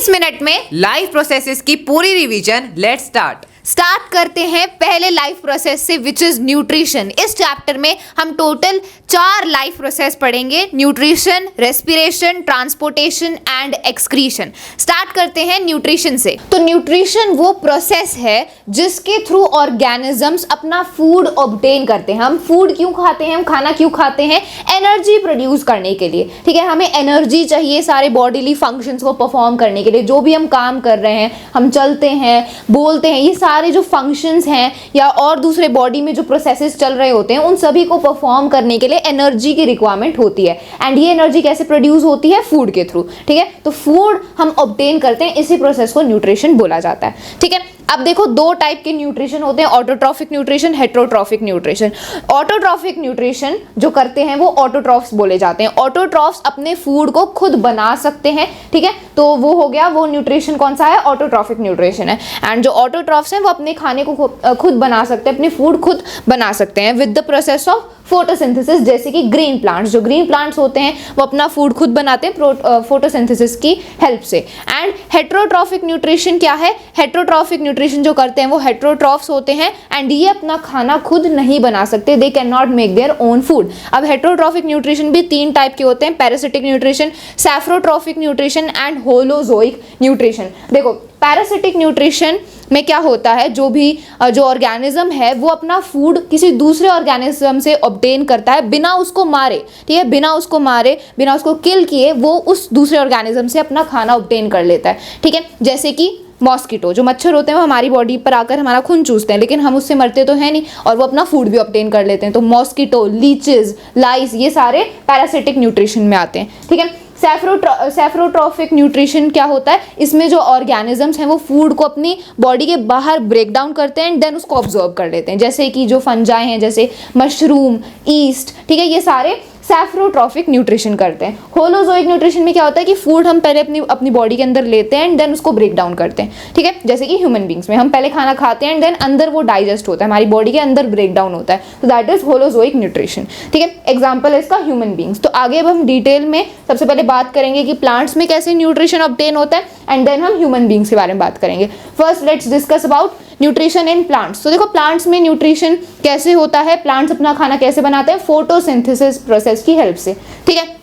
इस मिनट में life processes की पूरी रिवीजन। लेट्स स्टार्ट करते हैं पहले लाइफ प्रोसेस से, विच इज न्यूट्रिशन। इस चैप्टर में हम टोटल 4 लाइफ प्रोसेस पढ़ेंगे: nutrition, respiration, transportation and excretion. Start करते हैं न्यूट्रिशन से। तो न्यूट्रिशन वो प्रोसेस है जिसके थ्रू ऑर्गेनिजम्स अपना फूड ऑब्टेन करते हैं। हम फूड क्यों खाते हैं, हम खाना क्यों खाते हैं? एनर्जी प्रोड्यूस करने के लिए, ठीक है। हमें एनर्जी चाहिए सारे बॉडीली फंक्शंस को परफॉर्म करने के लिए। जो भी हम काम कर रहे हैं, हम चलते हैं, बोलते हैं, ये सारे जो फंक्शंस हैं या और दूसरे बॉडी में जो प्रोसेसेस चल रहे होते हैं, उन सभी को परफॉर्म करने के लिए एनर्जी की रिक्वायरमेंट होती है। एंड ये एनर्जी कैसे प्रोड्यूस होती है? फूड के थ्रू, ठीक है। तो फूड हम ऑब्टेन करते हैं, इसी प्रोसेस को न्यूट्रिशन बोला जाता है, ठीक है। अब देखो, 2 टाइप के न्यूट्रिशन होते हैं: autotrophic nutrition, heterotrophic nutrition. Autotrophic nutrition जो करते हैं वो ऑटोट्रॉफ्स बोले जाते हैं। ऑटोट्रॉफ्स अपने फूड को खुद बना सकते हैं, ठीक है। तो वो हो गया, वो न्यूट्रिशन कौन सा है? ऑटोट्रॉफिक न्यूट्रिशन है। एंड जो ऑटोट्रॉफ्स हैं वो अपने खाने को खुद बना सकते हैं, अपनी फूड खुद बना सकते हैं with the process of photosynthesis. जैसे कि ग्रीन प्लांट्स, जो ग्रीन प्लांट्स होते हैं वो अपना फूड खुद बनाते हैं फोटोसिंथेसिस की हेल्प से। एंड हेटेरोट्रॉफिक न्यूट्रिशन क्या है? हेटेरोट्रॉफिक न्यूट्रिशन जो करते हैं वो हेटेरोट्रॉफ्स होते हैं एंड ये अपना खाना खुद नहीं बना सकते, they can not make their own food. अब हेटेरोट्रॉफिक न्यूट्रिशन भी 3 टाइप के होते हैं: parasitic nutrition, saprotrophic nutrition and holozoic nutrition. देखो, पैरासिटिक न्यूट्रिशन में क्या होता है, जो ऑर्गेनिज्म है वो अपना फूड किसी दूसरे ऑर्गेनिज्म से ऑब्टेन करता है बिना उसको मारे, ठीक है। बिना उसको किल किए वो उस दूसरे ऑर्गेनिज्म से अपना खाना ऑब्टेन कर लेता है, ठीक है। जैसे कि मॉस्किटो, जो मच्छर होते हैं वो हमारी बॉडी पर आकर हमारा खून चूसते हैं, लेकिन हम उससे मरते तो है नहीं और वो अपना फूड भी ऑब्टेन कर लेते हैं। तो मॉस्किटो, लीचेस, लाइस, ये सारे पैरासिटिक न्यूट्रिशन में आते हैं, ठीक है। सैफ्रोट्रॉफिक न्यूट्रिशन क्या होता है? इसमें जो ऑर्गेनिजम्स हैं वो फूड को अपनी बॉडी के बाहर ब्रेक डाउन करते हैं एंड देन उसको ऑब्जर्व कर लेते हैं। जैसे कि जो फंजाई हैं, जैसे मशरूम, ईस्ट, ठीक है, ये सारे सैफ्रोट्रॉफिक न्यूट्रिशन करते हैं। होलोजोइक न्यूट्रिशन में क्या होता है कि फूड हम पहले अपनी बॉडी के अंदर लेते हैं एंड देन उसको ब्रेक डाउन करते हैं, ठीक है। जैसे कि ह्यूमन बींग्स में हम पहले खाना खाते हैं एंड देन अंदर वो डाइजेस्ट होता है, हमारी बॉडी के अंदर ब्रेक डाउन होता है। तो दैट इज होलोजोइक न्यूट्रिशन, ठीक है। एग्जाम्पल है इसका ह्यूमन बींग्स। तो आगे अब हम डिटेल में सबसे पहले बात करेंगे कि प्लांट्स में कैसे न्यूट्रिशन ऑब्टेन होता है एंड देन हम ह्यूमन बींग्स के बारे में बात करेंगे। First let's discuss about nutrition in plants. तो देखो, प्लांट्स में न्यूट्रिशन कैसे होता है, प्लांट्स अपना खाना कैसे बनाते हैं? फोटोसिंथेसिस प्रोसेस की हेल्प से, ठीक है।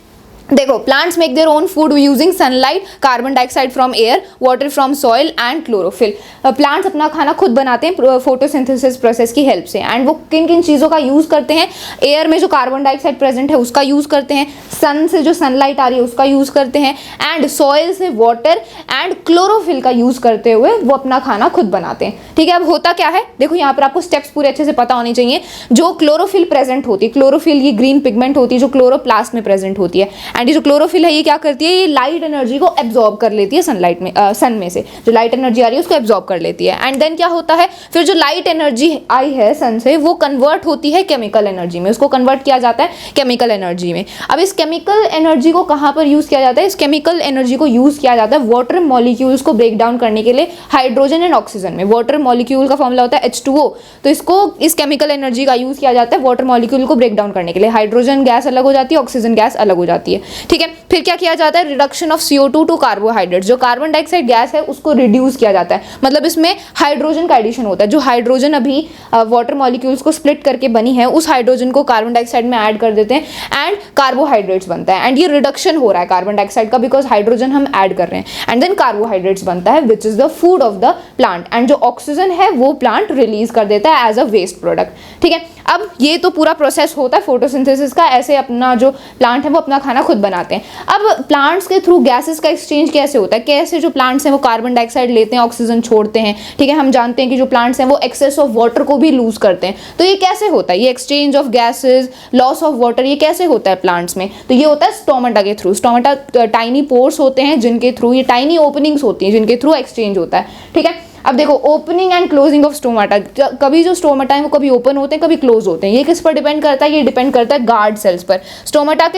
देखो, plants make their own food using sunlight, carbon dioxide from air, water from soil and chlorophyll. Plants अपना खाना खुद बनाते हैं फोटोसिंथेसिस प्रोसेस की हेल्प से। एंड वो किन किन चीज़ों का यूज़ करते हैं? एयर में जो कार्बन डाइऑक्साइड प्रेजेंट है उसका यूज़ करते हैं, सन से जो सनलाइट आ रही है उसका यूज़ करते हैं, एंड सॉइल से वाटर एंड क्लोरोफिल का यूज़ करते हुए वो अपना खाना खुद बनाते हैं, ठीक है। अब होता क्या है, देखो यहाँ पर आपको स्टेप्स पूरे अच्छे से पता होने चाहिए। जो क्लोरोफिल प्रेजेंट होती है, क्लोरोफिल ये ग्रीन पिगमेंट होती है जो क्लोरोप्लास्ट में प्रेजेंट होती है। एंड ये जो क्लोरोफिल है ये क्या करती है? ये लाइट एनर्जी को एब्जॉर्ब कर लेती है सनलाइट में, सन में से जो लाइट एनर्जी आ रही है उसको एब्जॉर्ब कर लेती है। एंड देन क्या होता है, फिर जो लाइट एनर्जी आई है सन से वो कन्वर्ट होती है केमिकल एनर्जी में, उसको कन्वर्ट किया जाता है केमिकल एनर्जी में। अब इस केमिकल एनर्जी को कहाँ पर यूज किया जाता है? इस केमिकल एनर्जी को यूज किया जाता है वाटर मॉलिक्यूल्स को ब्रेक डाउन करने के लिए, हाइड्रोजन एंड ऑक्सीजन में। वाटर मॉलिक्यूल का फॉर्मूला होता है H2O, तो इसको इस केमिकल एनर्जी का यूज किया जाता है वाटर मॉलिक्यूल को ब्रेक डाउन करने के लिए। हाइड्रोजन गैस अलग हो जाती है, ऑक्सीजन गैस अलग हो जाती है, ठीक है। फिर क्या किया जाता है? Reduction of CO2 to carbohydrate. जो कार्बन डाइऑक्साइड गैस है उसको रिड्यूस किया जाता है, मतलब इसमें हाइड्रोजन का एडिशन होता है। जो हाइड्रोजन अभी वाटर मॉलिक्यूल्स को स्प्लिट करके बनी है उस हाइड्रोजन को कार्बन डाइऑक्साइड में ऐड कर देते हैं एंड कार्बोहाइड्रेट्स बनता है। एंड ये रिडक्शन हो रहा है कार्बन डाइऑक्साइड का बिकॉज हाइड्रोजन हम ऐड कर रहे हैं एंड देन कार्बोहाइड्रेट्स बनता है which is the food of the plant. And जो ऑक्सीजन है वो प्लांट रिलीज कर देता है एज अ वेस्ट प्रोडक्ट, ठीक है। अब ये तो पूरा प्रोसेस होता है फोटोसिंथेसिस का, ऐसे अपना जो प्लांट है वो अपना खाना खुद बनाते हैं। अब प्लांट्स के थ्रू गैसेस का एक्सचेंज कैसे होता है? कैसे जो प्लांट्स हैं वो कार्बन डाइऑक्साइड लेते हैं, ऑक्सीजन छोड़ते हैं, ठीक है। हम जानते हैं कि जो प्लांट्स हैं वो एक्सेस ऑफ वाटर को भी लूज करते हैं। तो ये कैसे होता है? ये exchange of gases, loss of water, ये कैसे होता है प्लांट्स में? तो ये होता है स्टोमेटा के थ्रू। स्टोमेटा टाइनी पोर्स होते हैं जिनके थ्रू, ये टाइनी ओपनिंग्स होती हैं जिनके थ्रू एक्सचेंज होता है, ठीक है। अब देखो, opening and closing of stomata, कभी जो स्टोमाटा है वो कभी ओपन होते हैं कभी क्लोज होते हैं। ये किस पर डिपेंड करता है? ये डिपेंड करता है गार्ड सेल्स पर। स्टोमाटा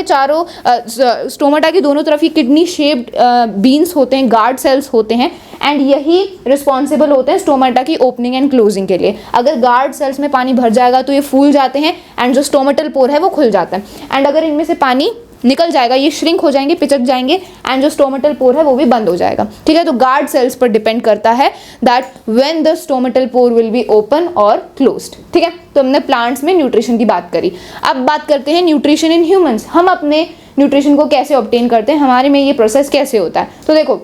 के दोनों तरफ ये किडनी शेप्ड बीन्स होते हैं, गार्ड सेल्स होते हैं एंड यही रिस्पॉन्सिबल होते हैं स्टोमाटा की ओपनिंग एंड क्लोजिंग के लिए। अगर गार्ड सेल्स में पानी भर जाएगा तो ये फूल जाते हैं एंड जो स्टोमेटल पोर है वो खुल जाता है। एंड अगर इनमें से पानी निकल जाएगा, ये श्रिंक हो जाएंगे, पिचक जाएंगे एंड जो स्टोमेटल पोर है वो भी बंद हो जाएगा, ठीक है। तो गार्ड सेल्स पर डिपेंड करता है that when the stomatal pore will be open और क्लोज्ड, ठीक है। तो हमने प्लांट्स में न्यूट्रिशन की बात करी। अब बात करते हैं न्यूट्रिशन इन ह्यूमंस। हम अपने न्यूट्रिशन को कैसे ऑब्टेन करते हैं, हमारे में ये प्रोसेस कैसे होता है। तो देखो,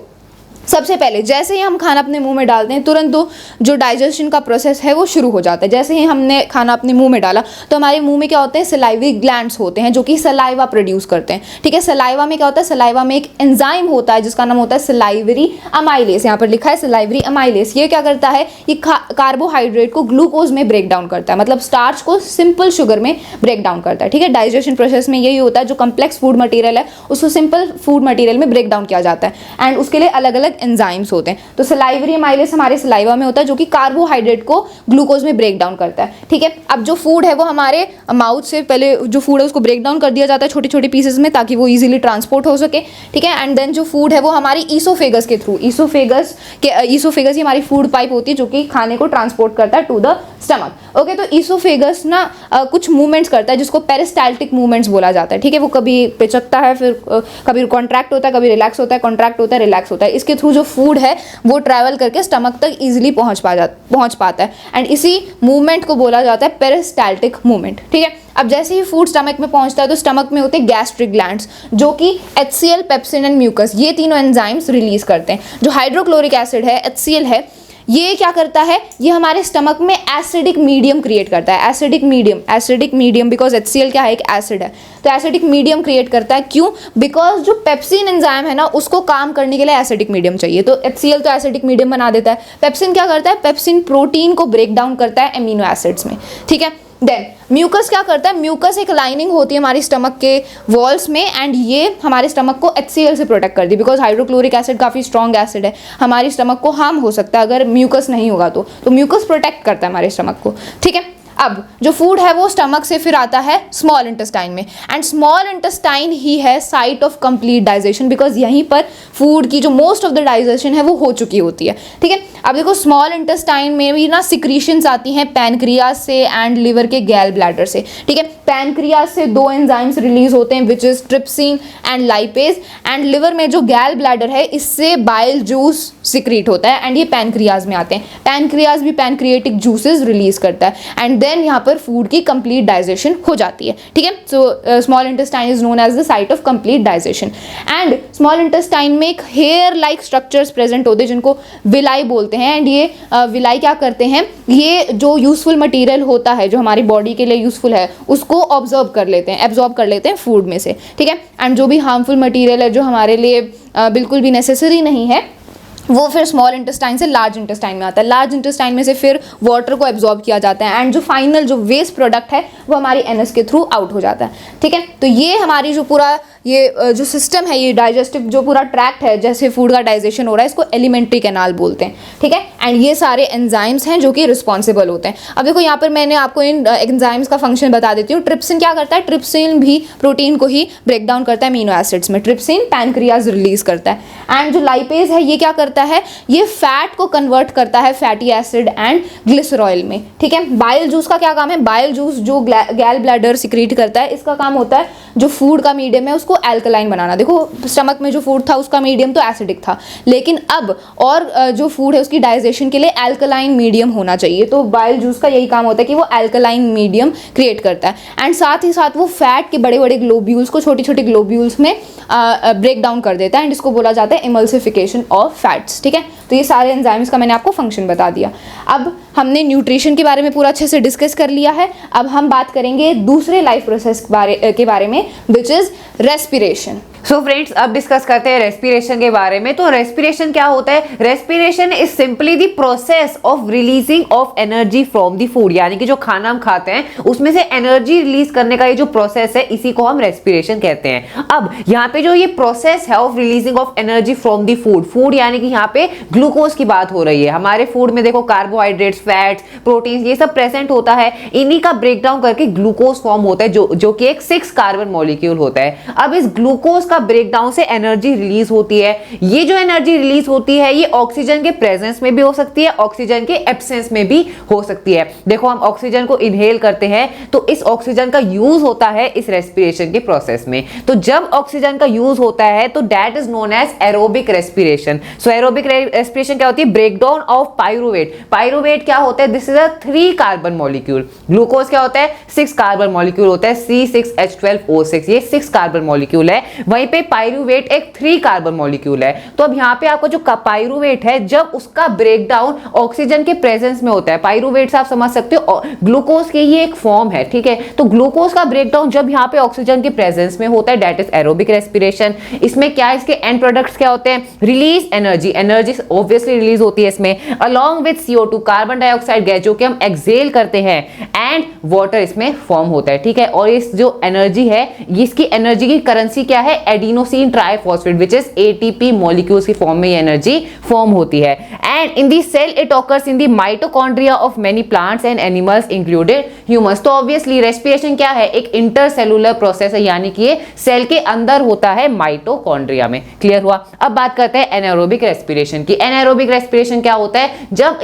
सबसे पहले जैसे ही हम खाना अपने मुंह में डालते हैं तुरंत जो डाइजेशन का प्रोसेस है वो शुरू हो जाता है। जैसे ही हमने खाना अपने मुंह में डाला तो हमारे मुंह में क्या होते हैं, सलाइवरी ग्लैंड्स होते हैं जो कि सलाइवा प्रोड्यूस करते हैं, ठीक है। सलाइवा में क्या होता है, सलाइवा में एक एंजाइम होता है जिसका नाम होता है सलाइवरी अमाइलेस। यहाँ पर लिखा है सलाइवरी अमाइलेस। ये क्या करता है, ये कार्बोहाइड्रेट को ग्लूकोज में ब्रेक डाउन करता है, मतलब स्टार्च को सिंपल शुगर में ब्रेक डाउन करता है, ठीक है। डाइजेशन प्रोसेस में यही होता है, जो कम्प्लेक्स फूड मटीरियल है उसको सिंपल फूड मटीरियल में ब्रेक डाउन किया जाता है एंड उसके लिए अलग अलग एंजाइम्स होते हैं। तो सलाइवरी अमाइलेस हमारे सलाइवा में होता है जो कि कार्बोहाइड्रेट को ग्लूकोज में ब्रेक डाउन करता है, ठीक है। अब जो फूड है वो हमारे माउथ से पहले जो फूड है उसको ब्रेक डाउन कर दिया जाता है छोटे छोटे पीसेस में ताकि वो इजीली ट्रांसपोर्ट हो सके, ठीक है। एंड देन जो फूड है वो हमारी ईसोफेगस के थ्रू, ईसोफेगस ही हमारी फूड पाइप होती है जो कि खाने को ट्रांसपोर्ट करता है टू द स्टमक। ओके, तो ईसोफेगस ना कुछ मूवमेंट्स करता है जिसको पेरिस्टाल्टिक मूवमेंट्स बोला जाता है, ठीक है। वो कभी पिचकता है, फिर कभी कॉन्ट्रैक्ट होता है, कभी रिलैक्स होता है, कॉन्ट्रैक्ट होता है, रिलैक्स होता है। इसके थ्रू जो फूड है वो ट्रैवल करके स्टमक तक इजीली पहुंच पाता है एंड इसी मूवमेंट को बोला जाता है पेरिस्टाल्टिक मूवमेंट, ठीक है। अब जैसे ही फूड स्टमक में पहुंचता है तो स्टमक में होते हैं गैस्ट्रिक ग्लैंड्स जो कि HCl, पेप्सिन एंड म्यूकस ये तीनों एंजाइम्स रिलीज करते हैं। जो हाइड्रोक्लोरिक एसिड है, HCl है, ये क्या करता है, ये हमारे स्टमक में एसिडिक मीडियम क्रिएट करता है। एसिडिक मीडियम बिकॉज HCl क्या है, एक एसिड है, तो एसिडिक मीडियम क्रिएट करता है। क्यों? बिकॉज जो पेप्सिन एंजाइम है ना उसको काम करने के लिए एसिडिक मीडियम चाहिए, तो HCl तो एसिडिक मीडियम बना देता है। पेप्सिन क्या करता है, पेप्सिन प्रोटीन को ब्रेक डाउन करता है एमिनो एसिड्स में, ठीक है। देन म्यूकस क्या करता है, म्यूकस एक लाइनिंग होती है हमारी स्टमक के वॉल्स में एंड ये हमारे स्टमक को HCl से प्रोटेक्ट करती है बिकॉज हाइड्रोक्लोरिक एसिड काफ़ी स्ट्रॉन्ग एसिड है, हमारी स्टमक को हार्म हो सकता है अगर म्यूकस नहीं होगा तो म्यूकस प्रोटेक्ट करता है हमारे स्टमक को, ठीक है। अब जो फूड है वो स्टमक से फिर आता है स्मॉल इंटेस्टाइन में एंड स्मॉल इंटेस्टाइन ही है site of complete digestion because यहीं पर फूड की जो मोस्ट ऑफ द डाइजेशन है वो हो चुकी होती है, ठीक है। अब देखो स्मॉल इंटेस्टाइन में भी ना सिक्रीशंस आती हैं पैनक्रियाज से एंड लिवर के गैल ब्लैडर से, ठीक है। पैनक्रियाज से दो एंजाइम्स रिलीज होते हैं which is trypsin and lipase and liver में जो गैल ब्लैडर है इससे बाइल जूस सिक्रीट होता है एंड ये पैनक्रियाज में आते हैं। पैनक्रियाज भी पैनक्रिएटिक जूसेस रिलीज करता है एंड देन यहाँ पर फूड की कंप्लीट डाइजेशन हो जाती है, ठीक है। So small intestine is known as the site of complete digestion and small intestine में एक हेयर लाइक स्ट्रक्चर्स प्रेजेंट होते हैं जिनको विलाई बोलते हैं एंड ये विलाई क्या करते हैं, ये जो यूजफुल मटेरियल होता है जो हमारी बॉडी के लिए यूजफुल है उसको ऑब्जर्व कर लेते हैं, एब्जॉर्ब कर लेते हैं फूड में से, ठीक है। एंड जो भी हार्मफुल मटेरियल है जो हमारे लिए बिल्कुल भी नेसेसरी नहीं है वो फिर स्मॉल इंटेस्टाइन से लार्ज इंटेस्टाइन में आता है। लार्ज इंटेस्टाइन में से फिर वाटर को एब्जॉर्ब किया जाता है एंड जो फाइनल जो वेस्ट प्रोडक्ट है वो हमारी एनएस के थ्रू आउट हो जाता है, ठीक है। तो ये हमारी जो पूरा ये जो सिस्टम है, ये डाइजेस्टिव जो पूरा ट्रैक्ट है जैसे फूड का डाइजेशन हो रहा है इसको एलिमेंट्री कैनाल बोलते हैं, ठीक है। एंड ये सारे एंजाइम्स हैं जो कि रिस्पॉन्सिबल होते हैं। अब देखो यहाँ पर मैंने आपको इन एंजाइम्स का फंक्शन बता देती हूँ। ट्रिप्सिन क्या करता है, ट्रिप्सिन भी प्रोटीन को ही ब्रेक डाउन करता है अमीनो एसिड्स में, ट्रिप्सिन पैनक्रियाज रिलीज करता है एंड जो लाइपेज है ये क्या करता है, ये फैट को कन्वर्ट करता है फैटी एसिड एंड ग्लिसरॉयल में, ठीक है। बाइल जूस का क्या काम है, बाइल जूस जो गैल ब्लैडर सिक्रीट करता है इसका काम होता है जो फूड का मीडियम है उसको एल्कलाइन बनाना। देखो स्टमक में जो फूड था उसका मीडियम तो एसिडिक था लेकिन अब और जो फूड है उसकी डाइजेशन के लिए एल्कलाइन मीडियम होना चाहिए, तो बाइल जूस का यही काम होता है कि वो एल्कलाइन मीडियम क्रिएट करता है एंड साथ ही साथ वो फैट के बड़े बड़े ग्लोब्यूल्स को छोटी छोटी ग्लोब्यूल्स में ब्रेक डाउन कर देता है एंड इसको बोला जाता है इमल्सिफिकेशन ऑफ फैट्स, ठीक है। तो ये सारे एंजाइम्स का मैंने आपको फंक्शन बता दिया। अब हमने न्यूट्रिशन के बारे में पूरा अच्छे से डिस्कस कर लिया है। अब हम बात करेंगे दूसरे लाइफ प्रोसेस के बारे में which is respiration. So friends अब डिस्कस करते हैं रेस्पिरेशन के बारे में। तो रेस्पिरेशन क्या होता है, respiration is simply the process of releasing of energy from the food, यानी कि जो खाना हम खाते हैं उसमें से एनर्जी रिलीज करने का ये जो प्रोसेस है इसी को हम रेस्पिरेशन कहते हैं। अब यहाँ पे जो ये प्रोसेस है of releasing of energy from the food यानी कि यहाँ पे ग्लूकोज की बात हो रही है। हमारे फूड में देखो कार्बोहाइड्रेट्स, फैट्स, प्रोटीन ये सब प्रेजेंट होता है, इन्हीं का ब्रेक डाउन करके ग्लूकोज फॉर्म होता है जो कि एक 6 कार्बन मॉलिक्यूल होता है। अब इस ग्लूकोज का ब्रेकडाउन से एनर्जी रिलीज होती है। ये जो एनर्जी रिलीज होती है ये ऑक्सीजन के प्रेजेंस में भी हो सकती है, ऑक्सीजन के एब्सेंस में भी हो सकती है। देखो हम ऑक्सीजन को इनहेल करते हैं तो इस ऑक्सीजन का यूज होता है इस रेस्पिरेशन के प्रोसेस में। तो जब ऑक्सीजन का यूज होता है तो that is known as aerobic respiration. So aerobic respiration क्या होती है? Breakdown of pyruvate. पाइरुवेट क्या होता है? This is a 3 carbon molecule. Glucose क्या होता है? 6 कार्बन मॉलिक्यूल होता है, C6H12O6, ये 6 कार्बन मॉलिक्यूल है। वहीं पे पाइरुवेट एक 3 कार्बन मॉलिक्यूल है। तो अब यहाँ पे आपको जो पाइरुवेट है जब उसका ब्रेकडाउन ऑक्सीजन के प्रेजेंस में होता है, पाइरुवेट से आप समझ सकते हो ग्लूकोज की ये एक फॉर्म है, ठीक है। तो ग्लूकोज का ब्रेकडाउन जब यहाँ पे ऑक्सीजन के प्रेजेंस में होता है दैट इज एरोबिक रेस्पिरेशन। इसमें क्या है? इसके एंड प्रोडक्ट्स क्या होते हैं? Release energy, energy obviously release होती है इसमें, along with CO2 carbon dioxide gas जो कि हम एक्सेल करते हैं, एंड वाटर इसमें फॉर्म होता है, ठीक है। और इस जो एनर्जी है इसकी एनर्जी की करेंसी क्या है? Adenosine triphosphate which is ATP molecules की फॉर्म में ये एनर्जी फॉर्म होती है। And in the cell it occurs in the mitochondria of many plants and animals included humans. तो ऑब्वियसली रेस्पिरेशन क्या है? एक इंटरसेलुलर प्रोसेस है, यानी कि ये सेल के अंदर होता है माइटोकॉन्ड्रिया में। क्लियर हुआ? अब बात करते हैं एनाएरोबिक रेस्पिरेशन की। एनाएरोबिक रेस्पिरेशन क्या होता है? जब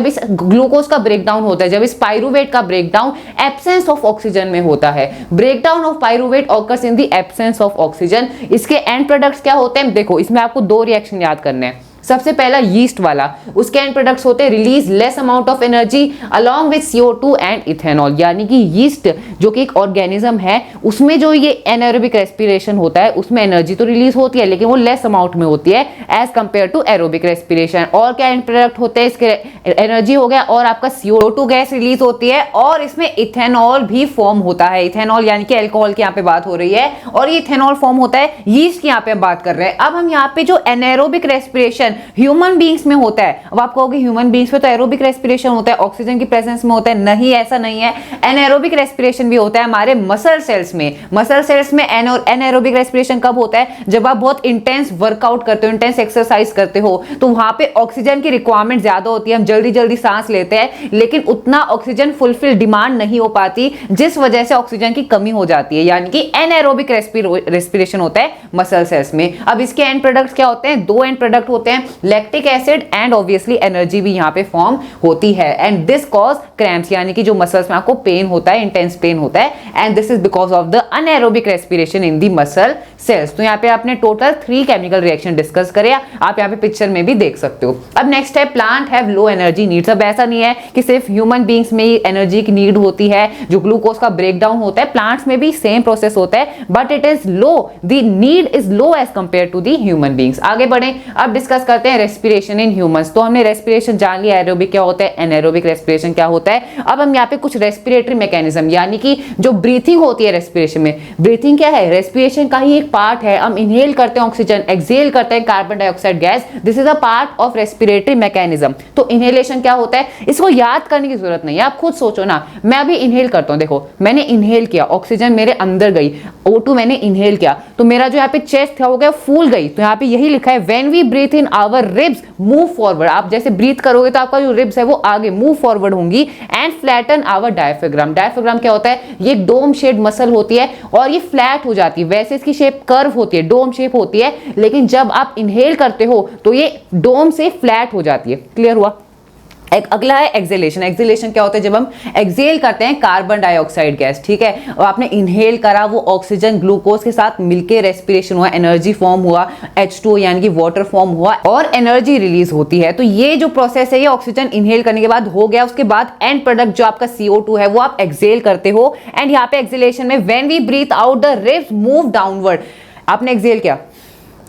इस ग्लूकोज का ब्रेकडाउन होता है, जब इस पाइरुवेट का ब्रेकडाउन एब्सेंस ऑफ ऑक्सीजन में होता है। Breakdown of pyruvate occurs in the absence of oxygen. इसके एंड प्रोडक्ट्स क्या होते हैं? देखो इसमें आपको 2 रिएक्शन याद करने हैं। सबसे पहला यीस्ट वाला, उसके एंड प्रोडक्ट्स होते हैं release less amount of energy along with CO2 and ethanol. यानी कि यीस्ट जो कि एक ऑर्गेनिज्म है उसमें जो ये एनाएरोबिक रेस्पिरेशन होता है उसमें एनर्जी तो रिलीज होती है लेकिन वो लेस अमाउंट में होती है as compare to aerobic respiration. और क्या एंड प्रोडक्ट होते हैं इसके? एनर्जी हो गया और आपका CO2 गैस रिलीज होती है और इसमें इथेनॉल भी फॉर्म होता है। इथेनॉल यानी कि अल्कोहल की यहाँ पे बात हो रही है और ये इथेनॉल फॉर्म होता है यीस्ट की यहाँ पे बात कर रहे हैं। अब हम यहाँ पे जो एनाएरोबिक रेस्पिरेशन ह्यूमन बींग्स में होता है, अब आप कहोगे ह्यूमन बींग्स में तो एरोबिक रेस्पिरेशन होता है, ऑक्सीजन की प्रेजेंस में होता है। नहीं, ऐसा नहीं है। एनाएरोबिक रेस्पिरेशन भी होता है हमारे मसल सेल्स में। मसल सेल्स में एनाएरोबिक रेस्पिरेशन कब होता है? जब आप बहुत इंटेंस वर्कआउट करते हो, इंटेंस एक्सरसाइज करते हो तो वहां पे ऑक्सीजन की रिक्वायरमेंट ज्यादा होती है, हम जल्दी जल्दी सांस लेते हैं लेकिन उतना ऑक्सीजन फुलफिल डिमांड नहीं हो पाती जिस वजह से ऑक्सीजन की कमी हो जाती है, यानी कि एनाएरोबिक रेस्पिरेशन होता है मसल सेल्स में। अब इसके एंड प्रोडक्ट्स क्या होते हैं? 2 एंड प्रोडक्ट होते हैं, lactic acid and obviously energy भी यहाँ पे फॉर्म होती है। एंड दिस कॉज क्रैम्प्स, यानी कि जो मसल्स में आपको पेन होता है, इंटेंस पेन होता है, and this is because of the anaerobic respiration in the muscle cells. तो यहाँ पे आपने टोटल 3 केमिकल रिएक्शन डिस्कस करे, आप यहाँ पे पिक्चर में भी देख सकते हो। अब नेक्स्ट है plant have low energy needs. अब ऐसा नहीं है कि सिर्फ ह्यूमन बींग्स में ही एनर्जी की नीड होती है, जो ग्लूकोज का ब्रेकडाउन होता है प्लांट्स में भी सेम प्रोसेस होता है but it is low, the need is low as compare to the human beings. आगे बढ़े, अब डिस्कस करते हैं रेस्पिरेशन इन ह्यूमंस। तो हमने रेस्पिरेशन जान लिया, एरोबिक क्या होता है, एनाएरोबिक रेस्पिरेशन क्या होता है। अब हम यहाँ पे कुछ रेस्पिरेटरी मैकेनिज्म यानी कि जो ब्रीथिंग होती है रेस्पिरेशन में, ब्रीथिंग क्या है? रेस्पिरेशन का ही एक पार्ट है। हम इनहेल करते हैं ऑक्सीजन, एक्सहेल करते हैं carbon dioxide gas, this is a part of respiratory mechanism. तो इनहेलेशन क्या होता है? इसको याद करने की जरूरत नहीं है, आप खुद सोचो ना। मैं अभी इनहेल करता हूं, देखो मैंने इनहेल किया, ऑक्सीजन मेरे अंदर गई, O2 मैंने इनहेल किया तो मेरा जो यहाँ पे चेस्ट था हो गया फूल गई। तो यहाँ पे यही लिखा है when we breathe in our ribs move forward. आप जैसे ब्रीथ करोगे तो आपका जो रिब्स है वो आगे मूव फॉरवर्ड होंगी and flatten our diaphragm. Diaphragm क्या होता है? ये डोम शेप मसल होती है और ये फ्लैट हो जाती है। वैसे इसकी शेप कर्व होती है, डोम शेप होती है, लेकिन जब आप इनहेल करते हो तो ये डोम से फ्लैट हो जाती है। क्लियर हुआ? एक अगला है एक्सेलेशन। एक्सेलेशन क्या होता है? जब हम एक्सेल करते हैं कार्बन डाइऑक्साइड गैस, ठीक है, और आपने इनहेल करा, वो ऑक्सीजन ग्लूकोज के साथ मिलके रेस्पिरेशन हुआ, एनर्जी फॉर्म हुआ, H2 यानी कि वाटर फॉर्म हुआ और एनर्जी रिलीज होती है। तो ये जो प्रोसेस है ये ऑक्सीजन इनहेल करने के बाद हो गया। उसके बाद एंड प्रोडक्ट जो आपका CO2 है वो आप एक्सेल करते हो एंड यहाँ पे एक्सेलेशन में when we breathe out the ribs move downward. आपने एक्सेल किया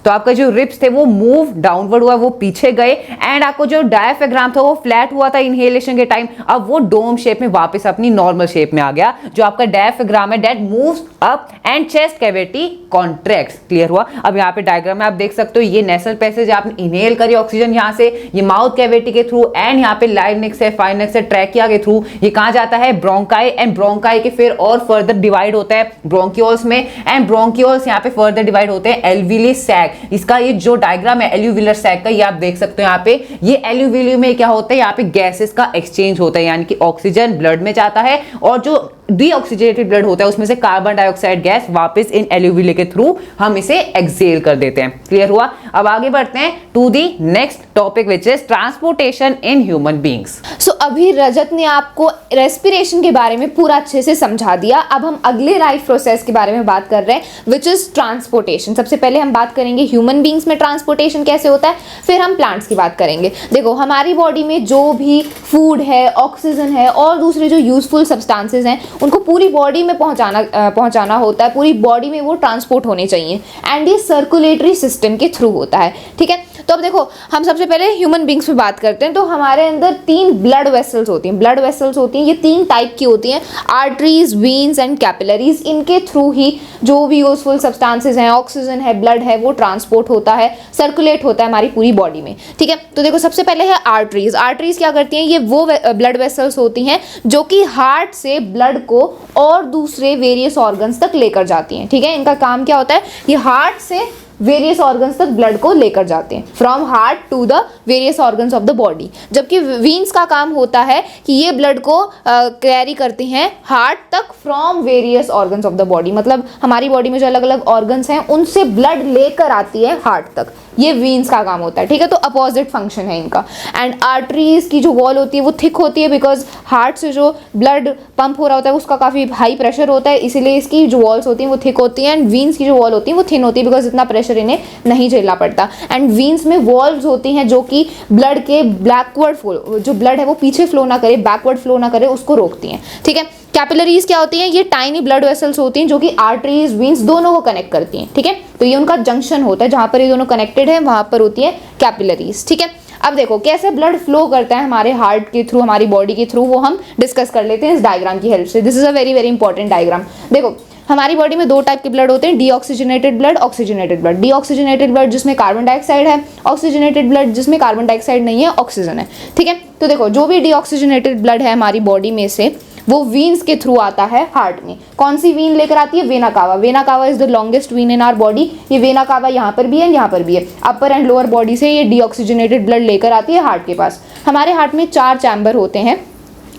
तो आपका जो रिब्स थे वो मूव डाउनवर्ड हुआ, वो पीछे गए एंड आपको जो डायफ्राम था वो फ्लैट हुआ था इनहेलेशन के टाइम, अब वो डोम शेप में वापस अपनी नॉर्मल शेप में आ गया। जो आपका डायफ्राम है that moves up and chest cavity contracts. Clear हुआ? अब यहाँ पे डायग्राम में आप देख सकते हो ये नेसल पैसेज, आपने इनहेल करी ऑक्सीजन यहाँ से, ये माउथ कैविटी के थ्रू एंड यहाँ पे लाइनेक्स से फाइनेक्स से ट्रैकिया के थ्रू ये कहाँ जाता है? ब्रोंकाई, एंड ब्रोंकाई के फिर और फर्दर डिवाइड होता है ब्रोंकियोल्स में एंड ब्रोंकियोल्स यहाँ पे फर्दर डिवाइड होते हैं एल्वियली सैक। इसका ये जो डायग्राम है एल्यूविलर सैक का, ये आप देख सकते हो यहाँ पे, ये एल्यूविली में क्या होता है? यहाँ पे गैसेस का एक्सचेंज होता है, यानी कि ऑक्सीजन ब्लड में जाता है और जो डीऑक्सीजनेटेड ब्लड होता है उसमें से कार्बन डाइऑक्साइड गैस वापस इन एल्यूविले के थ्रू हम इसे एक्सेल कर देते हैं। क्लियर हुआ? अब आगे बढ़ते हैं to the next topic which is transportation in human beings. So अभी रजत ने आपको रेस्पिरेशन के बारे में पूरा अच्छे से समझा दिया। अब हम अगले लाइफ प्रोसेस के बारे में बात कर रहे हैं विच इज ट्रांसपोर्टेशन। सबसे पहले हम बात करेंगे ह्यूमन बींग्स में ट्रांसपोर्टेशन कैसे होता है, फिर हम प्लांट्स की बात करेंगे। देखो हमारी बॉडी में जो भी फूड है, ऑक्सीजन है और दूसरे जो यूजफुल सब्सटेंसेस हैं उनको पूरी बॉडी में पहुंचाना होता है, पूरी बॉडी में वो ट्रांसपोर्ट होने चाहिए एंड ये सर्कुलेटरी सिस्टम के थ्रू होता है। ठीक है, तो अब देखो हम सबसे पहले ह्यूमन बींग्स में बात करते हैं। तो हमारे अंदर 3 ब्लड वेसल्स होती हैं। ब्लड वेसल्स होती हैं, ये 3 टाइप की होती हैं, आर्टरीज, वीन्स एंड कैपिलरीज। इनके थ्रू ही जो भी यूजफुल सब्सटेंसेस हैं, ऑक्सीजन है, ब्लड है, वो ट्रांसपोर्ट होता है, सर्कुलेट होता है हमारी पूरी बॉडी में। ठीक है, तो देखो सबसे पहले है आर्टरीज। आर्टरीज क्या करती हैं, ये वो ब्लड वेसल्स होती हैं जो कि हार्ट से ब्लड को और दूसरे वेरियस ऑर्गन्स तक लेकर जाती हैं। ठीक है, इनका काम क्या होता है, ये हार्ट से वेरियस ऑर्गन्स तक ब्लड को लेकर जाते हैं, from heart to the various organs of the body. जबकि वीन्स का काम होता है कि ये ब्लड को कैरी करती हैं हार्ट तक from various organs of the body. मतलब हमारी बॉडी में जो अलग अलग ऑर्गन्स हैं उनसे ब्लड लेकर आती है हार्ट तक, ये वीन्स का काम होता है। ठीक है, तो अपोजिट फंक्शन है इनका। एंड आर्टरीज की जो वॉल होती है वो थिक होती है, बिकॉज हार्ट से जो ब्लड पंप हो रहा होता है उसका काफ़ी हाई प्रेशर होता है, इसीलिए इसकी जो वॉल्स होती हैं वो थिक होती हैं। एंड वीन्स की जो वॉल होती है वो थिन होती है, बिकॉज इतना प्रेशर इन्हें नहीं झेलना पड़ता। एंड वीन्स में वॉल्व्स होती हैं जो कि ब्लड के बैकवर्ड फ्लो, जो ब्लड है वो पीछे फ्लो ना करे, बैकवर्ड फ्लो ना करे, उसको रोकती हैं। ठीक है, कैपिलरीज क्या होती हैं, ये टाइनी ब्लड वेसल्स होती हैं जो कि आर्टरीज, वीन्स दोनों को कनेक्ट करती हैं। ठीक है, तो ये उनका जंक्शन होता है, जहां पर ये दोनों कनेक्टेड है वहां पर होती है कैपिलरीज। ठीक है, अब देखो कैसे ब्लड फ्लो करता है हमारे हार्ट के थ्रू, हमारी बॉडी के थ्रू, वो हम डिस्कस कर लेते हैं इस डायग्राम की हेल्प से। This is a very very important diagram. देखो हमारी बॉडी में 2 टाइप के ब्लड होते हैं, deoxygenated blood, oxygenated blood. Deoxygenated blood जिसमें कार्बन डाइऑक्साइड है, ऑक्सीजनेटेड ब्लड जिसमें कार्बन डाइऑक्साइड नहीं है, ऑक्सीजन है। ठीक है, तो देखो जो भी डीऑक्सीजनेटेड ब्लड है हमारी बॉडी में से वो वीन्स के थ्रू आता है हार्ट में। कौन सी वीन लेकर आती है, vena cava. Vena cava is the longest vein in our body. ये वेना कावा यहाँ पर भी है, यहाँ पर भी है। अपर एंड लोअर बॉडी से ये डीऑक्सीजनेटेड ब्लड लेकर आती है हार्ट के पास। हमारे हार्ट में 4 चैम्बर होते हैं।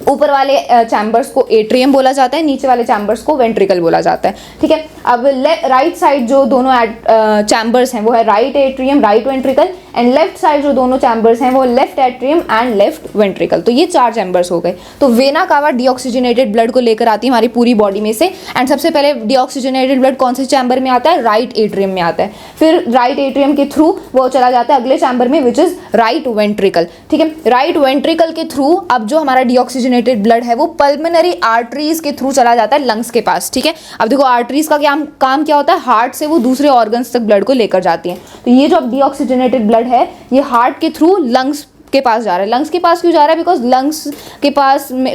ऊपर वाले चैम्बर्स को एट्रियम बोला जाता है, नीचे वाले चैम्बर्स को वेंट्रिकल बोला जाता है। ठीक है, अब राइट साइड जो दोनों चैम्बर्स हैं वो है right atrium, right ventricle, and left side जो दोनों चैम्बर्स हैं वो left atrium and left ventricle. तो ये 4 चैम्बर्स हो गए। तो वेना कावा डीऑक्सीजनेटेड ब्लड को लेकर आती है हमारी पूरी बॉडी में से। एंड सबसे पहले डीऑक्सीजनेटेड ब्लड कौन से चैम्बर में आता है, राइट एट्रियम में आता है। फिर राइट एट्रियम के थ्रू वो चला जाता है अगले चैम्बर में विच इज राइट वेंट्रिकल। ठीक है, राइट वेंट्रिकल के थ्रू अब जो हमारा डीऑक्सीजनेटेड ब्लड है वो पल्मोनरी आर्टरीज के थ्रू चला जाता है लंग्स के पास। ठीक है, अब देखो आर्टरीज का काम क्या होता है, हार्ट से वो दूसरे ऑर्गन्स तक ब्लड को लेकर जाती हैं। तो ये जो डीऑक्सीजनेटेड ब्लड है ये हार्ट के थ्रू लंग्स के पास जा रहा है। लंग्स के पास क्यों जा रहा है, बिकॉज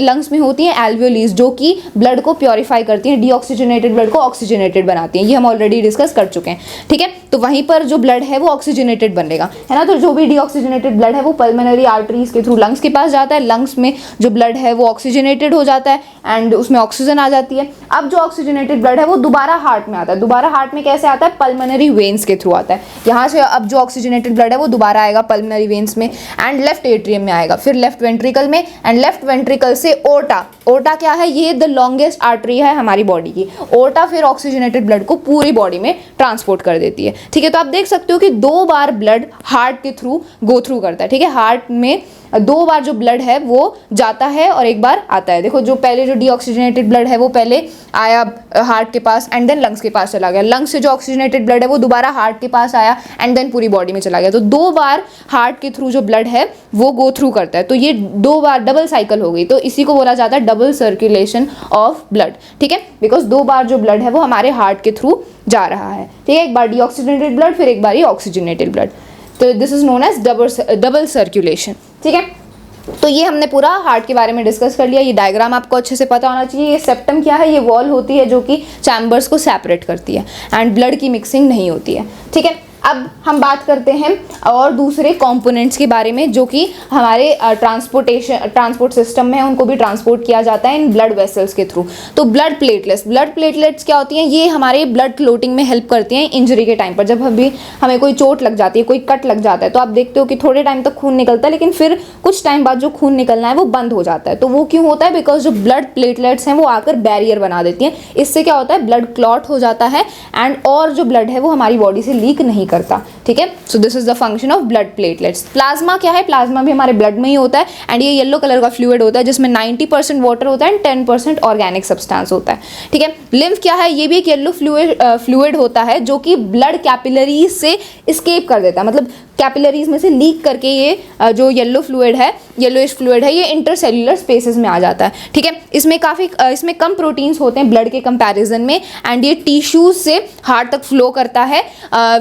लंग्स में होती हैं एल्वियोलीज जो कि ब्लड को प्योरीफाई करती हैं, डीऑक्सीजनेटेड ब्लड को ऑक्सीजनेटेड बनाती हैं। ये हम ऑलरेडी डिस्कस कर चुके हैं। ठीक है, तो वहीं पर जो ब्लड है वो ऑक्सीजनेटेड बनेगा, है ना। तो जो भी डीऑक्सीजनेटेड ब्लड है वो पल्मोनरी आर्टरीज के थ्रू लंग्स के पास जाता है। लंग्स में जो ब्लड है वो ऑक्सीजनेटेड हो जाता है एंड उसमें ऑक्सीजन आ जाती है। अब जो ऑक्सीजनेटेड ब्लड है वो दोबारा हार्ट में आता है। दोबारा हार्ट में कैसे आता है, पल्मोनरी वेन्स के थ्रू आता है। यहाँ से अब जो ऑक्सीजनेटेड ब्लड है वो दोबारा आएगा पल्मोनरी वेन्स में एंड लेफ्ट एट्रियम में आएगा, फिर लेफ्ट वेंट्रिकल में, एंड लेफ्ट वेंट्रिकल से ओर्टा। ओर्टा क्या है, ये द लॉन्गेस्ट आर्टरी है हमारी बॉडी की। ओर्टा फिर ऑक्सीजनेटेड ब्लड को पूरी बॉडी में ट्रांसपोर्ट कर देती है। ठीक है, तो आप देख सकते हो कि 2 बार ब्लड हार्ट के थ्रू गो थ्रू करता है। ठीक है, हार्ट में 2 बार जो ब्लड है वो जाता है और 1 बार आता है। देखो जो पहले जो डीऑक्सीजनेटेड ब्लड है वो पहले आया हार्ट के पास एंड देन लंग्स के पास चला गया। लंग्स से जो ऑक्सीजनेटेड ब्लड है वो दोबारा हार्ट के पास आया एंड देन पूरी बॉडी में चला गया। तो 2 बार हार्ट के थ्रू जो ब्लड है वो गो थ्रू करता है। तो ये 2 बार डबल साइकिल हो गई। तो इसी को बोला जाता है डबल सर्कुलेशन ऑफ ब्लड। ठीक है, बिकॉज 2 बार जो ब्लड है वो हमारे हार्ट के थ्रू जा रहा है। ठीक है, एक बार डीऑक्सीजनेटेड ब्लड, फिर एक बार ये ऑक्सीजनेटेड ब्लड। तो this is known as double circulation. ठीक है, तो ये हमने पूरा हार्ट के बारे में डिस्कस कर लिया। ये डायग्राम आपको अच्छे से पता होना चाहिए। ये सेप्टम क्या है, ये वॉल होती है जो कि चैम्बर्स को सेपरेट करती है एंड ब्लड की मिक्सिंग नहीं होती है। ठीक है, अब हम बात करते हैं और दूसरे कंपोनेंट्स के बारे में जो कि हमारे ट्रांसपोर्ट सिस्टम में है, उनको भी ट्रांसपोर्ट किया जाता है इन ब्लड वेसल्स के थ्रू। तो ब्लड प्लेटलेट्स क्या होती हैं, ये हमारे ब्लड क्लोटिंग में हेल्प करती हैं इंजरी के टाइम पर। जब भी हमें कोई चोट लग जाती है, कोई कट लग जाता है, तो आप देखते हो कि थोड़े टाइम तक खून निकलता है, लेकिन फिर कुछ टाइम बाद जो खून निकलना है वो बंद हो जाता है। तो वो क्यों होता है? बिकॉज जो ब्लड प्लेटलेट्स हैं वो आकर बैरियर बना देती हैं। इससे क्या होता है, ब्लड क्लॉट हो जाता है एंड और जो ब्लड है वो हमारी बॉडी से लीक नहीं करता। ठीक है, so this is the function of blood platelets. Plasma क्या है? प्लाज्मा भी हमारे ब्लड में ही होता है एंड ये येलो कलर का फ्लूइड होता है जिसमें 90% वाटर होता है एंड 10% ऑर्गेनिक सब्सटेंस होता है। ठीक है, लिम्फ क्या है? ये भी एक येलो फ्लूइड होता है जो कि ब्लड कैपिलरीज से एस्केप कर देता है, मतलब कैपिलरीज में से लीक करके ये जो येलोइश फ्लूइड है ये इंटरसेल्युलर स्पेसेस में आ जाता है। ठीक है, इसमें कम प्रोटीन्स होते हैं ब्लड के कंपैरिजन में एंड ये टिश्यूज से हार्ट तक फ्लो करता है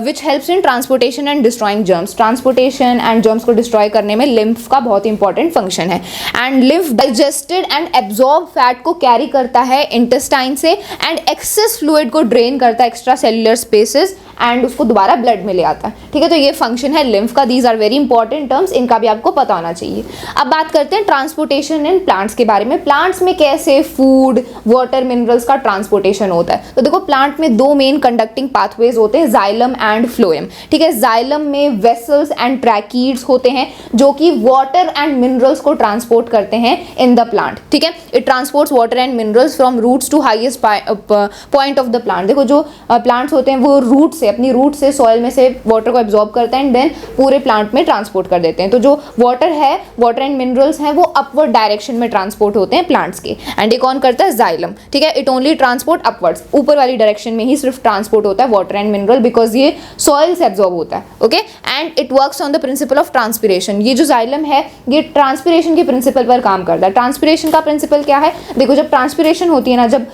which helps in transportation and destroying germs. Transportation and germs को डिस्ट्रॉय करने में लिम्फ का बहुत इंपॉर्टेंट फंक्शन है। And lymph digested and absorb fat को कैरी करता है इंटेस्टाइन से एंड एक्सेस फ्लूइड को ड्रेन करता है एक्स्ट्रा सेल्युलर स्पेसेस एंड उसको दोबारा ब्लड में ले आता है। ठीक है, तो ये फंक्शन है लिम्फ का। These are very important terms, इनका भी आपको पता होना चाहिए। अब बात करते हैं ट्रांसपोर्टेशन इन प्लांट्स के बारे में। प्लांट्स में कैसे फूड, वाटर, मिनरल्स का ट्रांसपोर्टेशन होता है? तो देखो, प्लांट में दो मेन कंडक्टिंग पाथवेज होते हैं, जाइलम एंड फ्लोएम। ठीक है, जाइलम में वेसल्स एंड ट्रैकीड्स होते हैं जो कि वाटर एंड मिनरल्स को ट्रांसपोर्ट करते हैं इन द प्लांट। ठीक है, it transports water and minerals from roots to highest point of the plant. देखो, जो प्लांट्स होते हैं वो रूट से, अपनी रूट से सॉइल में से वाटर को एब्जॉर्ब करते हैं एंड देन पूरे प्लांट में ट्रांसपोर्ट कर देते हैं। तो जो वाटर एंड मिनरल्स हैं वो अपवर्ड डायरेक्शन में ट्रांसपोर्ट होते हैं प्लांट्स के एंड ये कौन करता है? जाइलम। ठीक है, इट ओनली ट्रांसपोर्ट अपवर्ड्स, ऊपर वाली डायरेक्शन में ही सिर्फ ट्रांसपोर्ट होता है वाटर एंड मिनरल बिकॉज ये सॉइल से एब्जॉर्ब होता है। Okay, and it works on the principle of transpiration. ये जो जाइलम है ये ट्रांसपिरेशन के प्रिंसिपल पर काम करता है। ट्रांसपिरेशन का प्रिंसिपल क्या है? देखो, जब ट्रांसपिरेशन होती है ना, जब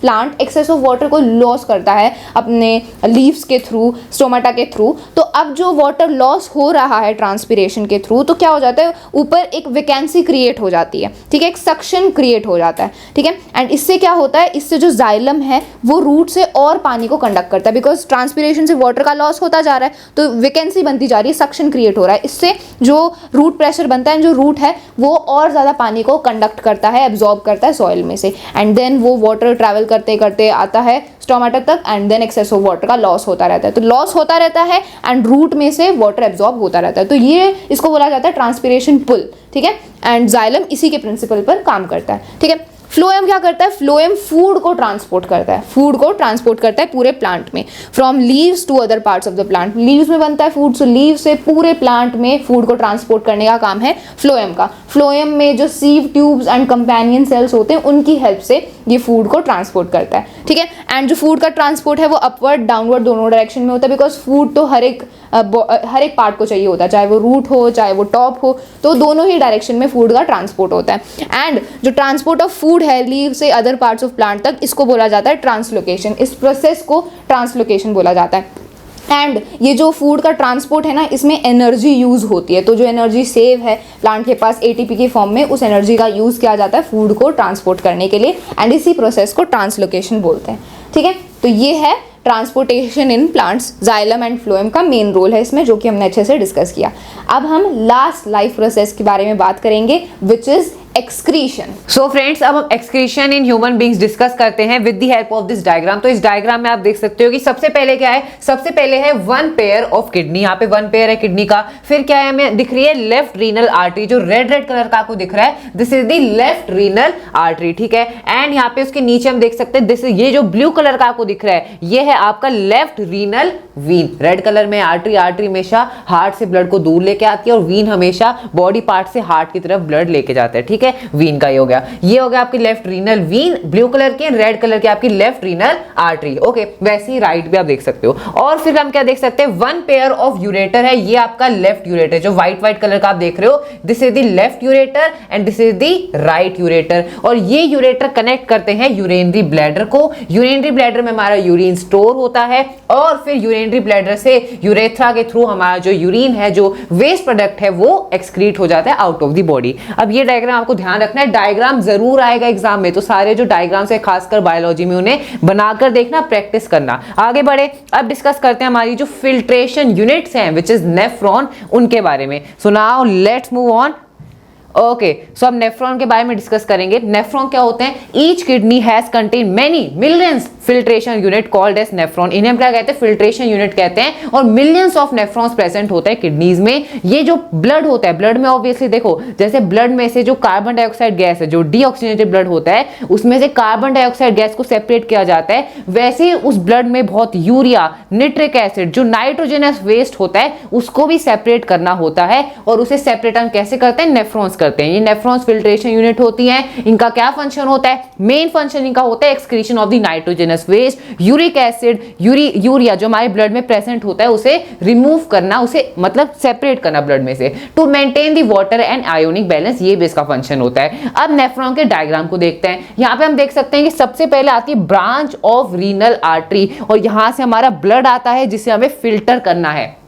प्लांट एक्सेस ऑफ वाटर को लॉस करता है अपने लीव्स के थ्रू, स्टोमाटा के थ्रू, तो अब जो वाटर लॉस हो रहा है ट्रांसपिरेशन के थ्रू, तो क्या हो जाता है, ऊपर एक वैकेंसी क्रिएट हो जाती है। ठीक है, एक सक्शन क्रिएट हो जाता है। ठीक है, एंड इससे क्या होता है, इससे जो जाइलम है वो रूट से और पानी को कंडक्ट करता है बिकॉज ट्रांसपिरेशन से वाटर का लॉस होता जा रहा है, तो वैकेंसी बनती जा रही है, सक्शन क्रिएट हो रहा है। इससे जो रूट प्रेशर बनता है, जो रूट है वो और ज़्यादा पानी को कंडक्ट करता है, एब्जॉर्ब करता है सॉइल में से एंड देन वो वाटर ट्रैवल करते करते आता है स्टोमाटा तक and then excess of water का लॉस होता रहता है। तो लॉस होता रहता है एंड रूट में से वाटर एब्जॉर्ब होता रहता है। तो ये इसको बोला जाता है ट्रांसपिरेशन पुल। ठीक है, एंड जाइलम इसी के प्रिंसिपल पर काम करता है। ठीक है, फ्लोएम क्या करता है? फ्लोएम फूड को ट्रांसपोर्ट करता है पूरे प्लांट में, from leaves to other parts of the plant. Leaves में बनता है फूड, सो लीव से पूरे प्लांट में फूड को ट्रांसपोर्ट करने का काम है फ्लोएम का। फ्लोएम में जो sieve tubes and companion cells होते हैं उनकी हेल्प से ये फूड को ट्रांसपोर्ट करता है। ठीक है, एंड जो फूड का ट्रांसपोर्ट है वो अपवर्ड डाउनवर्ड दोनों डायरेक्शन में होता है बिकॉज फूड तो हर एक पार्ट को चाहिए होता है, चाहे वो रूट हो चाहे वो टॉप हो, तो दोनों ही डायरेक्शन में फूड का ट्रांसपोर्ट होता है। एंड जो ट्रांसपोर्ट ऑफ फूड है लीव से अदर पार्ट्स ऑफ प्लांट तक, इसको बोला जाता है ट्रांसलोकेशन। इस प्रोसेस को ट्रांसलोकेशन बोला जाता है। एंड ये जो फूड का ट्रांसपोर्ट है ना, इसमें एनर्जी यूज़ होती है, तो जो एनर्जी सेव है प्लांट के पास एटीपी के फॉर्म में, उस एनर्जी का यूज़ किया जाता है फूड को ट्रांसपोर्ट करने के लिए एंड इसी प्रोसेस को ट्रांसलोकेशन बोलते हैं। ठीक है, तो ये है transportation in plants. Xylem and phloem का मेन रोल है इसमें, जो कि हमने अच्छे से डिस्कस किया। अब हम लास्ट लाइफ प्रोसेस के बारे में बात करेंगे विच इज एक्सक्रीशन। सो फ्रेंड्स, अब हम एक्सक्रीशन इन ह्यूमन बींग्स डिस्कस करते हैं with the help of this diagram. तो इस डायग्राम में आप देख सकते हो कि सबसे पहले क्या है, सबसे पहले है वन पेयर ऑफ किडनी। यहाँ पे वन पेयर है किडनी का। फिर क्या है, हमें दिख रही है लेफ्ट रीनल आर्टरी, जो रेड कलर का आपको दिख रहा है, this is the left renal artery. ठीक है, एंड यहाँ पे उसके नीचे हम देख सकते हैं दिस, ये जो ब्लू कलर का आपको दिख रहा है ये है आपका left renal vein. Red colour में आर्टरी हमेशा हार्ट से ब्लड को दूर लेके आती है और वीन हमेशा बॉडी पार्ट से हार्ट की तरफ ब्लड लेके जाता है। ठीक है, वीन का ये हो गया आपकी left renal vein, blue colour की, रेड कलर की आपकी लेफ्ट रीनल आर्टरी। ओके, वैसे ही राइट भी आप देख सकते हो। और फिर हम क्या देख सकते हैं, वन पेयर ऑफ यूरेटर है, ये आपका लेफ्ट यूरेटर, जो व्हाइट कलर का आप देख रहे हो, this is the left ureter and this is the right ureter. और ये यूरेटर कनेक्ट करते हैं यूरिनरी ब्लैडर को। यूरिनरी ब्लैडर में हमारा यूरिन स्टोर होता है और फिर यूरिनरी ब्लैडर से यूरेथ्रा के थ्रू हमारा जो यूरिन है, जो वेस्ट प्रोडक्ट है, वो एक्सक्रीट हो जाता है आउट ऑफ द बॉडी। अब ये डायग्राम आपको आपको ध्यान रखना है, डायग्राम जरूर आएगा एग्जाम में, तो सारे जो डायग्राम्स है खासकर बायोलॉजी में उन्हें बनाकर देखना, प्रैक्टिस करना। आगे बढ़े, अब डिस्कस करते हैं हमारी जो फिल्ट्रेशन यूनिट्स हैं विच इज नेफ्रॉन, उनके बारे में। So now let's move on. Okay, so अब नेफ्रॉन के बारे में डिस्कस करेंगे। नेफ्रॉन क्या होते हैं? Each kidney has contain many millions filtration unit called as nephron. इन्हें हम क्या कहते हैं? फिल्ट्रेशन यूनिट कहते हैं। और मिलियंस ऑफ नेफ्रॉन्स प्रेजेंट होते हैं किडनीज में। ये जो ब्लड होता है, ब्लड में ऑब्वियसली देखो, जैसे ब्लड में से जो कार्बन डाइऑक्साइड गैस है, जो डीऑक्सीजनेटेड ब्लड होता है, उसमें से कार्बन डाइऑक्साइड गैस को सेपरेट किया जाता है। वैसे ही उस ब्लड में बहुत यूरिया, निट्रिक एसिड, जो नाइट्रोजनस वेस्ट होता है, उसको भी सेपरेट करना होता है। और उसे सेपरेट हम कैसे करते हैं? नेफ्रॉन्स करते हैं। ये नेफ्रॉन्स फिल्ट्रेशन यूनिट होती हैं। इनका क्या फंक्शन होता है? मेन फंक्शन इनका होता है excretion of the nitrogenous waste, uric acid, urea जो हमारे ब्लड में प्रेजेंट होता है उसे रिमूव करना, उसे मतलब सेपरेट करना ब्लड में से, to maintain the water and ionic balance. ये भी इसका फंक्शन होता है। अब नेफ्रॉन के डायग्राम को देखते हैं। यहाँ पे हम देख सकते हैं कि सबसे पहले आती है ब्रांच ऑफ रीनल आर्टरी, और यहां से हमारा ब्लड आता है जिसे हमें फिल्टर करना है।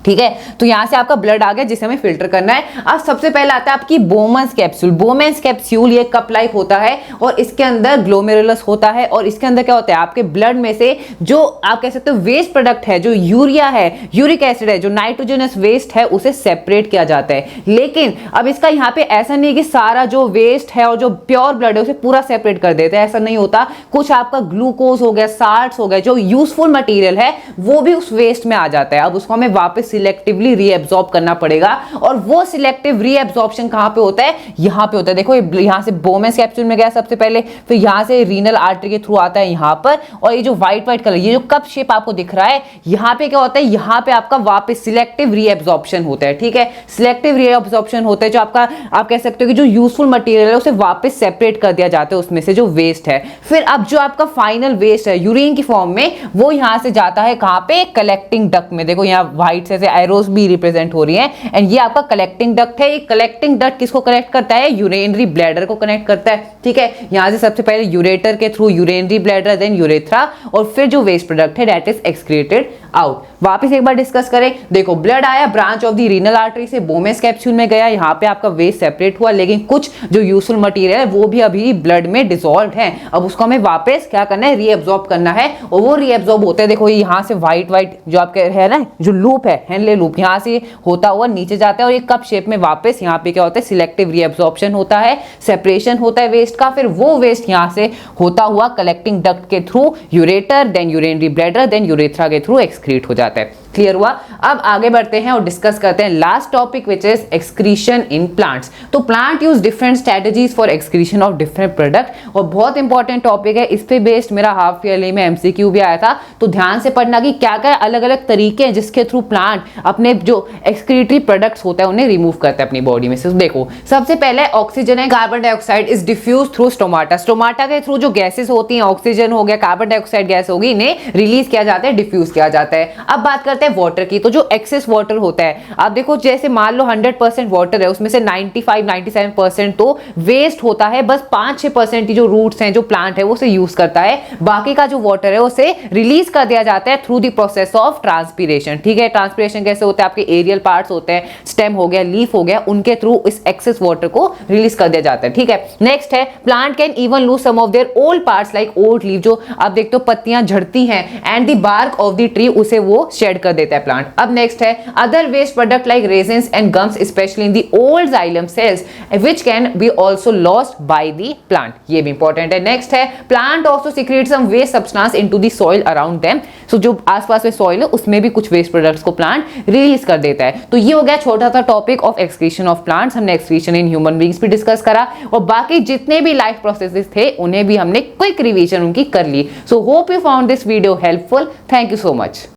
ठीक है, तो यहां से आपका ब्लड आ गया जिसे हमें फिल्टर करना है। अब सबसे पहले आता है आपकी बोमेंस कैप्सूल। बोमेंस कैप्सूल ये कप लाइक होता है और इसके अंदर ग्लोमेरुलस होता है। और इसके अंदर क्या होता है? आपके ब्लड में से जो आप कह सकते हो वेस्ट प्रोडक्ट है, जो यूरिया है, यूरिक एसिड है, जो नाइट्रोजनस वेस्ट है, उसे सेपरेट किया जाता है। लेकिन अब इसका यहाँ पे ऐसा नहीं कि सारा जो वेस्ट है और जो प्योर ब्लड है उसे पूरा सेपरेट कर देते हैं, ऐसा नहीं होता। कुछ आपका ग्लूकोज हो गया, साल्ट्स हो गए, जो यूजफुल मटेरियल है, वो भी उस वेस्ट में आ जाता है। अब उसको हमें वापस सिलेक्टिवली रीएब्सॉर्ब करना पड़ेगा। और वो सिलेक्टिव रीएब्सॉर्प्शन कहां पे होता है? यहां पे होता है। देखो यहां से बोमेंस कैप्सूल में गया सबसे पहले, फिर यहां से रीनल आर्टरी के थ्रू आता है यहां पर। और ये जो व्हाइट कलर, ये जो कप शेप आपको दिख रहा है, यहां पे क्या होता है? यहां पे आपका वापस सिलेक्टिव रीएब्सॉर्प्शन होता है। ठीक है, सिलेक्टिव रीएब्सॉर्प्शन होता है, जो आपका आप कह सकते हो कि जो यूजफुल मटेरियल है उसे वापस सेपरेट कर दिया जाता है उसमें से जो वेस्ट है। फिर अब जो आपका फाइनल वेस्ट है यूरिन की फॉर्म में, वो यहां से जाता है कहां पे? कलेक्टिंग डक्ट में। देखो यहां व्हाइट से एरोस भी रिप्रेजेंट हो रही है, एंड ये आपका कलेक्टिंग डक्ट है। ये कलेक्टिंग डक्ट किसको कनेक्ट करता है? यूरिनरी ब्लैडर को कनेक्ट करता है। ठीक है, यहां से सबसे पहले यूरेटर के through urinary bladder, then urethra, और फिर जो वेस्ट प्रोडक्ट है दैट इज एक्सक्रीटेड आउट। वापस एक बार डिस्कस करें। देखो ब्लड आया branch of the renal artery से, बोमेंस कैप्सूल में गया, यहाँ पे आपका वेस्ट सेपरेट हुआ, लेकिन कुछ जो यूजफुल मटेरियल है वो भी अभी ब्लड में डिसॉल्व है। अब उसको हमें वापस क्या करना है? रीएब्सॉर्ब करना है। और वो रीएब्सॉर्ब होता है, देखो यहाँ से व्हाइट जो आपके है ना, जो लूप है, हेनले लूप, यहाँ से होता हुआ नीचे जाता है और एक कप शेप में वापस यहाँ पे क्या होता है? सिलेक्टिव रीएब्सॉर्प्शन होता है, सेपरेशन होता है वेस्ट का। फिर वो वेस्ट यहाँ से होता हुआ कलेक्टिंग डक्ट के through ureter, then urinary bladder, then urethra के थ्रू एक्सक्रीट हो जाता है। क्लियर हुआ? अब आगे बढ़ते हैं और डिस्कस करते हैं last topic which is excretion in plants. तो plant use different strategies for excretion of different product, और बहुत इंपॉर्टेंट टॉपिक है। इस पे बेस्ड मेरा हाफ ईयरली में एमसीक्यू भी आया था, तो ध्यान से पढ़ना कि क्या क्या अलग अलग तरीके हैं जिसके थ्रू प्लांट अपने जो एक्सक्रीटरी प्रोडक्ट्स होता है उन्हें रिमूव करता है अपनी बॉडी में से। तो देखो सबसे पहले ऑक्सीजन है, carbon dioxide is diffuse through stomata. Stomata के थ्रू जो गैसेस होती हैं, ऑक्सीजन हो गया, कार्बन डाइऑक्साइड गैस होगी, इन्हें रिलीज किया जाता है, डिफ्यूज किया जाता है। अब बात करते हैं वाटर की। तो जो एक्सेस वाटर होता है, आप देखो जैसे मान लो 100% वाटर है, उसमें से 95-97% तो वेस्ट होता है, बस 5-6% जो रूट्स हैं, जो प्लांट है वो उसे यूज करता है। बाकी का जो वाटर है उसे रिलीज कर दिया जाता है through the process of transpiration. ठीक है, ट्रांसपीरेशन कैसे होता है? आपके एरियल पार्ट्स होते हैं, स्टेम हो गया, लीफ हो गया, उनके थ्रू इस एक्सेस वाटर को रिलीज कर दिया जाता है। ठीक है, नेक्स्ट है plant can even lose some of their old parts like old leaf, जो आप देखते हो पत्तियां झड़ती हैं, and the bark of the tree, उसे वो शेड कर देता है प्लांट। अब नेक्स्ट है other waste product like resins and gums specially in the old xylem cells which can be also lost by the plant. ये भी इंपॉर्टेंट है। नेक्स्ट है plant also secrete some waste substance into the soil around them. So जो आसपास में soil है उसमें भी कुछ वेस्ट प्रोडक्ट्स को प्लांट रिलीज कर देता है। तो ये हो गया छोटा सा topic of excretion of plants. हमने एक्सक्रीशन इन ह्यूमन बीइंग्स भी डिस्कस करा, और बाकी जितने भी लाइफ प्रोसेसेस थे उन्हें भी हमने क्विक रिवीजन उनकी कर ली। So hope you found this video helpful. Thank you so much.